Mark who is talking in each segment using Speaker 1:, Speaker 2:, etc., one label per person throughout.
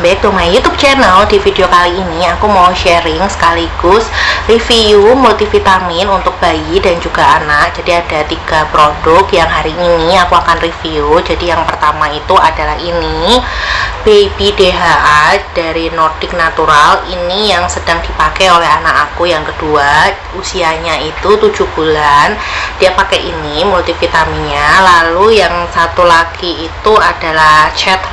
Speaker 1: back to my YouTube channel. Di video kali ini aku mau sharing sekaligus review multivitamin untuk bayi dan juga anak. Jadi ada 3 produk yang hari ini aku akan review. Jadi yang pertama itu adalah ini Baby DHA dari Nordic Natural. Ini yang sedang dipakai oleh anak aku yang kedua, usianya itu 7 bulan. Dia pakai ini multivitaminnya. Lalu yang satu lagi itu adalah Child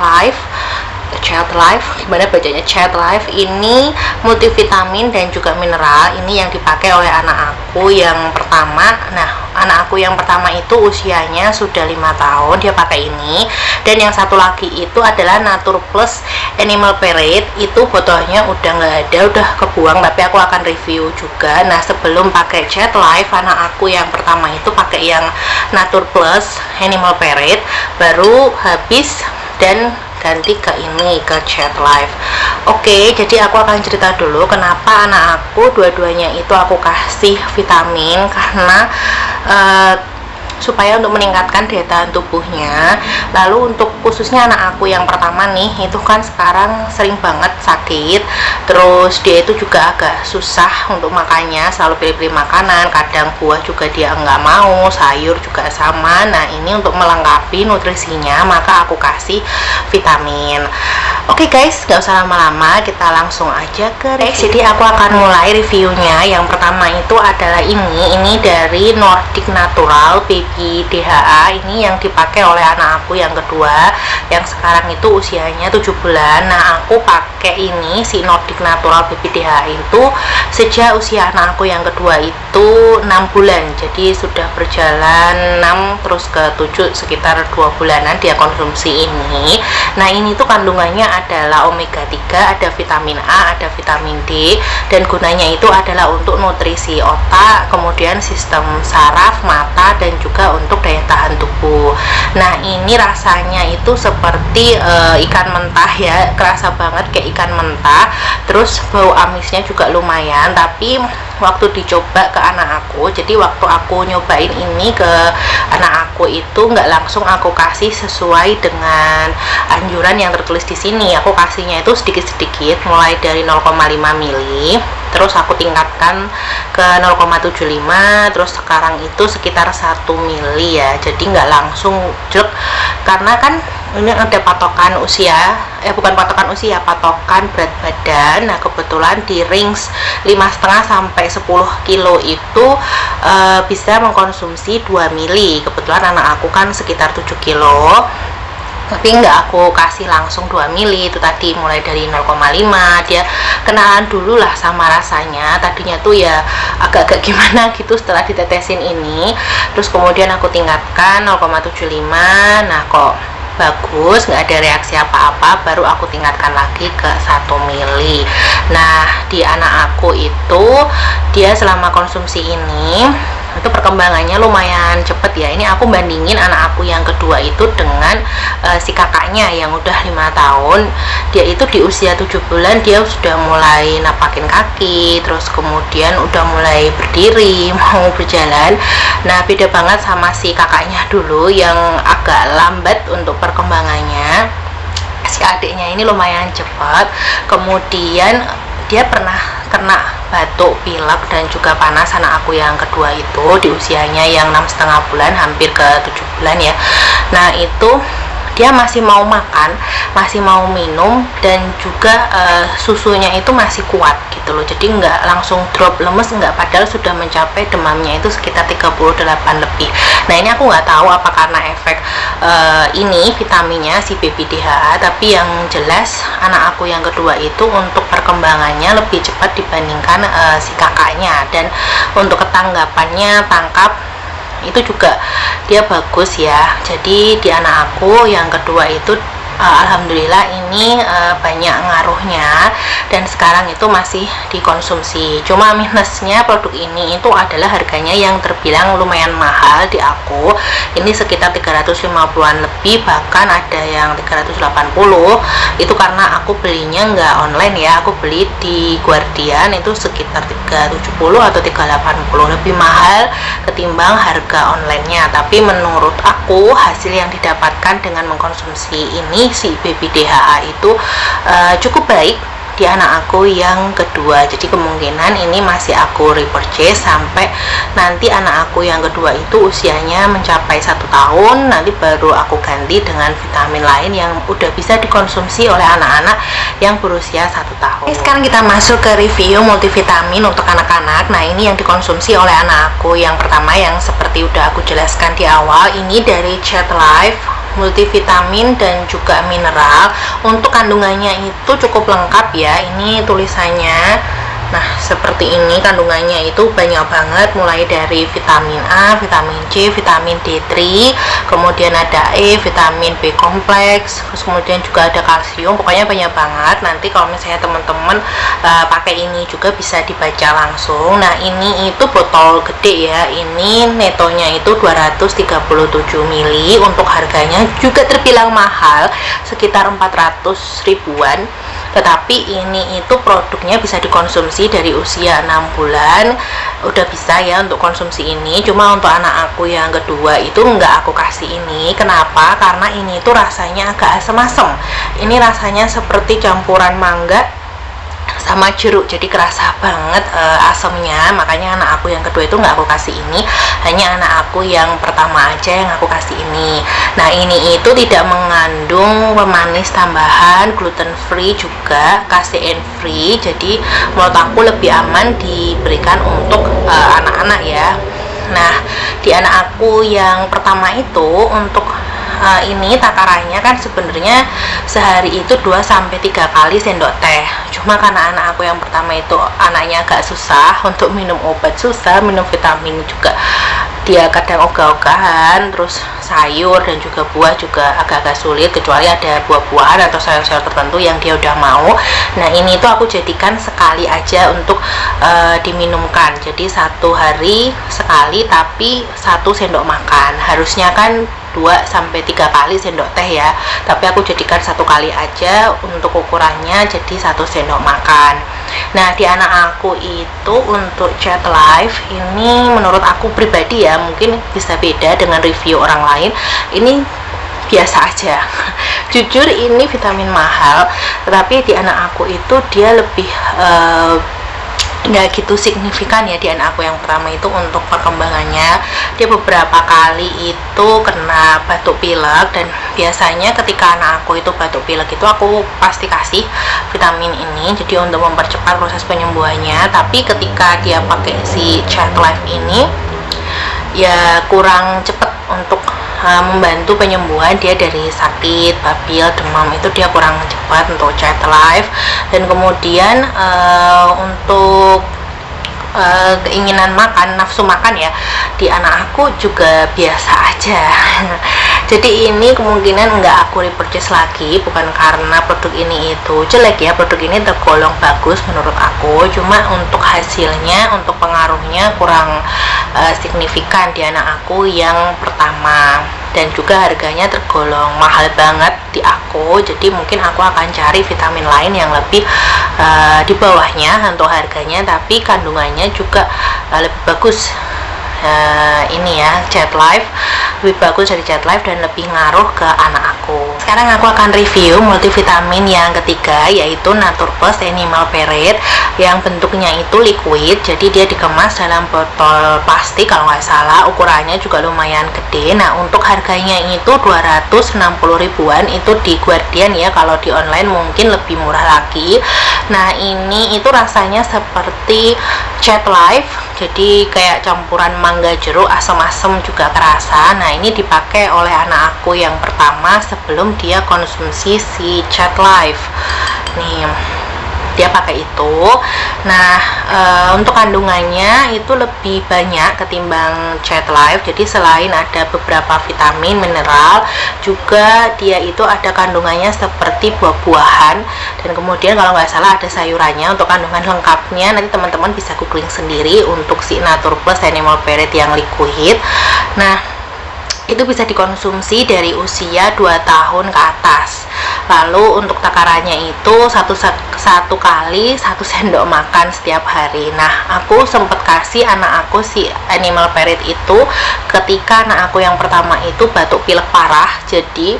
Speaker 1: Life, gimana bacanya, Child Life, ini multivitamin dan juga mineral. Ini yang dipakai oleh anak aku yang pertama. Nah, anak aku yang pertama itu usianya sudah 5 tahun, dia pakai ini. Dan yang satu lagi itu adalah Natur Plus Animal Parade. Itu botolnya udah nggak ada, udah kebuang, tapi aku akan review juga. Nah, sebelum pakai Child Life, anak aku yang pertama itu pakai yang Natur Plus Animal Parade, baru habis dan ganti ke ini, ke Child Life. Oke, jadi aku akan cerita dulu kenapa anak aku dua-duanya itu aku kasih vitamin, karena supaya untuk meningkatkan daya tahan tubuhnya. Lalu untuk khususnya anak aku yang pertama nih, itu kan sekarang sering banget sakit, terus dia itu juga agak susah untuk makannya, selalu pilih-pilih makanan, kadang buah juga dia enggak mau, sayur juga sama. Nah, ini untuk melengkapi nutrisinya maka aku kasih vitamin. Oke guys, nggak usah lama-lama, kita langsung aja ke review. Jadi aku akan mulai reviewnya. Yang pertama itu adalah ini dari Nordic Natural Baby DHA. Ini yang dipakai oleh anak aku yang kedua, yang sekarang itu usianya 7 bulan. Nah, aku pakai ini si Nordic Natural Baby DHA itu sejak usia anak aku yang kedua itu 6 bulan. Jadi sudah berjalan 6 terus ke 7, sekitar 2 bulanan dia konsumsi ini. Nah, ini tuh kandungannya adalah omega 3, ada vitamin A, ada vitamin D, dan gunanya itu adalah untuk nutrisi otak, kemudian sistem saraf, mata, dan juga untuk daya tahan tubuh. Nah, ini rasanya itu seperti ikan mentah ya, kerasa banget kayak ikan mentah. Terus bau amisnya juga lumayan, tapi waktu dicoba ke anak aku, jadi waktu aku nyobain ini ke anak aku itu nggak langsung aku kasih sesuai dengan anjuran yang tertulis di sini. Aku kasihnya itu sedikit-sedikit, mulai dari 0,5 mili, terus aku tingkatkan ke 0,75, terus sekarang itu sekitar 1 mili ya. Jadi nggak langsung jek, karena kan ini ada patokan usia, bukan patokan usia, patokan berat badan. Nah, kebetulan di range 5,5 sampai 10 kilo itu bisa mengkonsumsi 2 mili. Kebetulan anak aku kan sekitar 7 kilo, tapi nggak aku kasih langsung 2 mili. Itu tadi mulai dari 0,5, dia kenalan dulu lah sama rasanya. Tadinya tuh ya agak-agak gimana gitu setelah ditetesin ini, terus kemudian aku tingkatkan 0,75. Nah, kok bagus, nggak ada reaksi apa-apa, baru aku tingkatkan lagi ke 1 mili. Nah, di anak aku itu dia selama konsumsi ini itu perkembangannya lumayan cepet ya. Ini aku bandingin anak aku yang kedua itu dengan si kakaknya yang udah 5 tahun. Dia itu di usia 7 bulan dia sudah mulai napakin kaki, terus kemudian udah mulai berdiri, mau berjalan. Nah, beda banget sama si kakaknya dulu yang agak lambat untuk perkembangannya. Si adiknya ini lumayan cepat. Kemudian dia pernah kena batuk, pilek, dan juga panas. Anak aku yang kedua itu di usianya yang 6,5 bulan, hampir ke 7 bulan ya. Nah, itu dia masih mau makan, masih mau minum, dan juga susunya itu masih kuat gitu loh. Jadi nggak langsung drop lemes, nggak, padahal sudah mencapai demamnya itu sekitar 38 lebih. Nah, ini aku nggak tahu apa karena efek ini vitaminnya si Baby DHA, tapi yang jelas anak aku yang kedua itu untuk perkembangannya lebih cepat dibandingkan si kakaknya. Dan untuk ketanggapannya, tangkap itu juga dia bagus ya. Jadi di anak aku yang kedua itu alhamdulillah ini banyak ngaruhnya, dan sekarang itu masih dikonsumsi. Cuma minusnya produk ini itu adalah harganya yang terbilang lumayan mahal di aku. Ini sekitar 350-an lebih, bahkan ada yang 380. Itu karena aku belinya nggak online ya, aku beli di Guardian, itu sekitar 370 atau 380, lebih mahal ketimbang harga onlinenya. Tapi menurut aku hasil yang didapatkan dengan mengkonsumsi ini si baby DHA itu cukup baik di anak aku yang kedua. Jadi kemungkinan ini masih aku repurchase sampai nanti anak aku yang kedua itu usianya mencapai 1 tahun, nanti baru aku ganti dengan vitamin lain yang udah bisa dikonsumsi oleh anak-anak yang berusia 1 tahun. Oke, sekarang kita masuk ke review multivitamin untuk anak-anak. Nah, ini yang dikonsumsi oleh anak aku yang pertama, yang seperti udah aku jelaskan di awal, ini dari Chat Life, multivitamin dan juga mineral. Untuk kandungannya itu cukup lengkap ya, ini tulisannya. Nah, seperti ini kandungannya itu banyak banget, mulai dari vitamin A, vitamin C, vitamin D3, kemudian ada E, vitamin B kompleks, terus kemudian juga ada kalsium. Pokoknya banyak banget. Nanti kalau misalnya teman-teman pakai ini juga bisa dibaca langsung. Nah, ini itu botol gede ya, ini netonya itu 237 ml. Untuk harganya juga terbilang mahal, sekitar 400 ribuan, tetapi ini itu produknya bisa dikonsumsi dari usia 6 bulan udah bisa ya untuk konsumsi ini. Cuma untuk anak aku yang kedua itu nggak aku kasih ini. Kenapa? Karena ini itu rasanya agak asem-asem. Ini rasanya seperti campuran mangga sama jeruk, jadi kerasa banget asemnya. Makanya anak aku yang kedua itu nggak aku kasih ini, hanya anak aku yang pertama aja yang aku kasih ini. Nah, ini itu tidak mengandung pemanis tambahan, gluten free juga, casein free. Jadi menurut aku lebih aman diberikan untuk anak-anak ya. Nah, di anak aku yang pertama itu untuk ini takarannya kan sebenarnya sehari itu 2-3 kali sendok teh. Cuma karena anak aku yang pertama itu anaknya agak susah untuk minum obat, susah minum vitamin juga, dia kadang ogah-ogahan, terus sayur dan juga buah juga agak-agak sulit, kecuali ada buah-buahan atau sayur-sayur tertentu yang dia udah mau. Nah, ini tuh aku jadikan sekali aja untuk diminumkan, jadi 1 hari sekali, tapi 1 sendok makan. Harusnya kan 2-3 kali sendok teh ya, tapi aku jadikan 1 kali aja untuk ukurannya, jadi 1 sendok makan. Nah, di anak aku itu untuk Chat Life ini menurut aku pribadi ya, mungkin bisa beda dengan review orang lain, ini biasa aja. Jujur ini vitamin mahal, tetapi di anak aku itu dia lebih nggak gitu signifikan ya di anak aku yang pertama itu. Untuk perkembangannya dia beberapa kali itu kena batuk pilek, dan biasanya ketika anak aku itu batuk pilek itu aku pasti kasih vitamin ini, jadi untuk mempercepat proses penyembuhannya. Tapi ketika dia pakai si Chat Life ini ya kurang cepet untuk membantu penyembuhan dia dari sakit, babil, demam, itu dia kurang cepat untuk Chat Life. Dan kemudian untuk keinginan makan, nafsu makan ya, di anak aku juga biasa aja. Jadi ini kemungkinan nggak aku repurchase lagi, bukan karena produk ini itu jelek ya, produk ini tergolong bagus menurut aku, cuma untuk hasilnya, untuk pengaruhnya kurang signifikan di anak aku yang pertama, dan juga harganya tergolong mahal banget di aku. Jadi mungkin aku akan cari vitamin lain yang lebih di bawahnya untuk harganya, tapi kandungannya juga lebih bagus. Ini ya, Chat Life lebih bagus dari Chat Life dan lebih ngaruh ke anak aku. Sekarang aku akan review multivitamin yang ketiga, yaitu Naturplus Animal Parade, yang bentuknya itu liquid, jadi dia dikemas dalam botol plastik kalau nggak salah, ukurannya juga lumayan gede. Nah, untuk harganya itu 260 ribuan itu di Guardian ya, kalau di online mungkin lebih murah lagi. Nah, ini itu rasanya seperti Chat Life, jadi kayak campuran mangga jeruk, asam-asam juga kerasa. Nah, ini dipakai oleh anak aku yang pertama sebelum dia konsumsi si Chat Life. Nih, dia pakai itu. Nah, untuk kandungannya itu lebih banyak ketimbang Chat Life. Jadi selain ada beberapa vitamin, mineral, juga dia itu ada kandungannya seperti buah-buahan, dan kemudian kalau nggak salah ada sayurannya. Untuk kandungan lengkapnya nanti teman-teman bisa googling sendiri untuk si Naturplus Animal Parade yang liquid. Nah, itu bisa dikonsumsi dari usia 2 tahun ke atas. Lalu untuk takarannya itu 1 kali 1 sendok makan setiap hari. Nah, aku sempat kasih anak aku si Animal Parrot itu ketika anak aku yang pertama itu batuk pilek parah. Jadi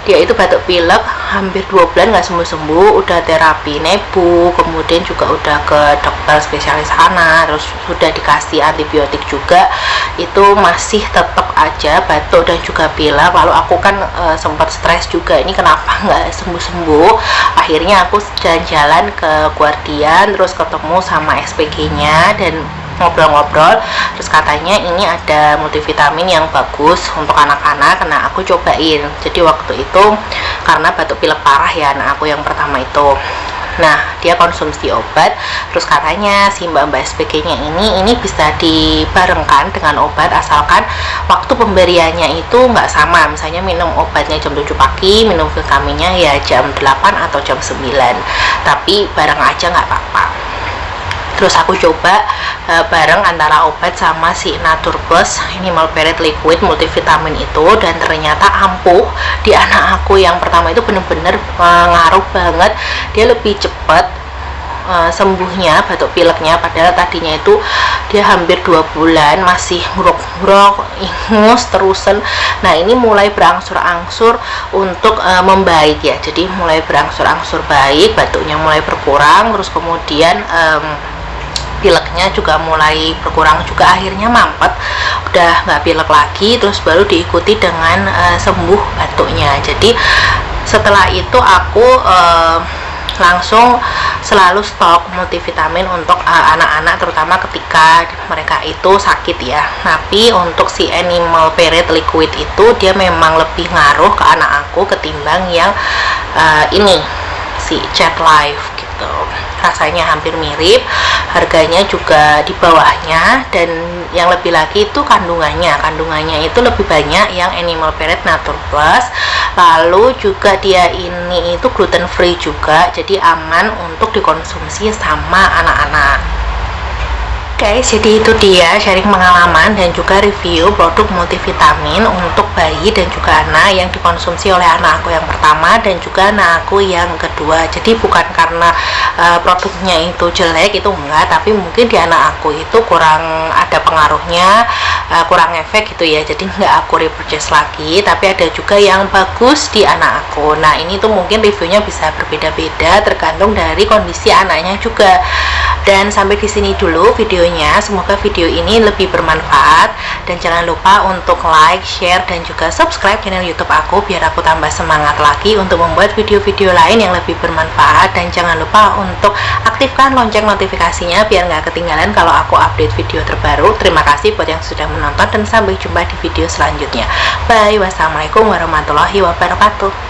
Speaker 1: dia itu batuk pilek hampir 2 bulan nggak sembuh-sembuh, udah terapi nebu, kemudian juga udah ke dokter spesialis anak, terus sudah dikasih antibiotik juga, itu masih tetap aja batuk dan juga pilek. Lalu aku kan sempat stres juga, ini kenapa nggak sembuh-sembuh. Akhirnya aku jalan-jalan ke Guardian, terus ketemu sama SPG-nya dan ngobrol-ngobrol, terus katanya ini ada multivitamin yang bagus untuk anak-anak. Nah, aku cobain. Jadi waktu itu karena batuk pilek parah ya anak aku yang pertama itu, nah dia konsumsi obat, terus katanya si mbak-mbak SPG-nya ini bisa dibarengkan dengan obat asalkan waktu pemberiannya itu nggak sama. Misalnya minum obatnya jam 7 pagi, minum vitaminnya ya jam 8 atau jam 9, tapi bareng aja nggak apa-apa. Terus aku coba bareng antara obat sama si Natur Plus Animal Parrot Liquid multivitamin itu, dan ternyata ampuh di anak aku yang pertama itu bener-bener ngaruh banget. Dia lebih cepat sembuhnya batuk pileknya, padahal tadinya itu dia hampir 2 bulan masih nguruk-nguruk, ingus terusan. Nah, ini mulai berangsur-angsur untuk membaik ya. Jadi mulai berangsur-angsur baik, batuknya mulai berkurang, terus kemudian pileknya juga mulai berkurang juga, akhirnya mampet, udah nggak pilek lagi, terus baru diikuti dengan sembuh batuknya. Jadi setelah itu aku langsung selalu stok multivitamin untuk anak-anak, terutama ketika mereka itu sakit ya. Tapi untuk si Animal Parrot Liquid itu dia memang lebih ngaruh ke anak aku ketimbang yang ini si Chat Life gitu. Rasanya hampir mirip, harganya juga di bawahnya, dan yang lebih lagi itu kandungannya itu lebih banyak yang Animal Parrot Natur Plus. Lalu juga dia ini itu gluten free juga, jadi aman untuk dikonsumsi sama anak-anak. Guys, jadi itu dia sharing pengalaman dan juga review produk multivitamin untuk bayi dan juga anak yang dikonsumsi oleh anak aku yang pertama dan juga anak aku yang kedua. Jadi bukan karena produknya itu jelek, itu enggak, tapi mungkin di anak aku itu kurang ada pengaruhnya, kurang efek gitu ya, jadi enggak aku repurchase lagi. Tapi ada juga yang bagus di anak aku. Nah, ini tuh mungkin reviewnya bisa berbeda-beda tergantung dari kondisi anaknya juga. Dan sampai di sini dulu videonya, semoga video ini lebih bermanfaat, dan jangan lupa untuk like, share, dan juga subscribe channel YouTube aku biar aku tambah semangat lagi untuk membuat video-video lain yang lebih bermanfaat. Dan jangan lupa untuk aktifkan lonceng notifikasinya biar nggak ketinggalan kalau aku update video terbaru. Terima kasih buat yang sudah menonton dan sampai jumpa di video selanjutnya. Bye, wassalamualaikum warahmatullahi wabarakatuh.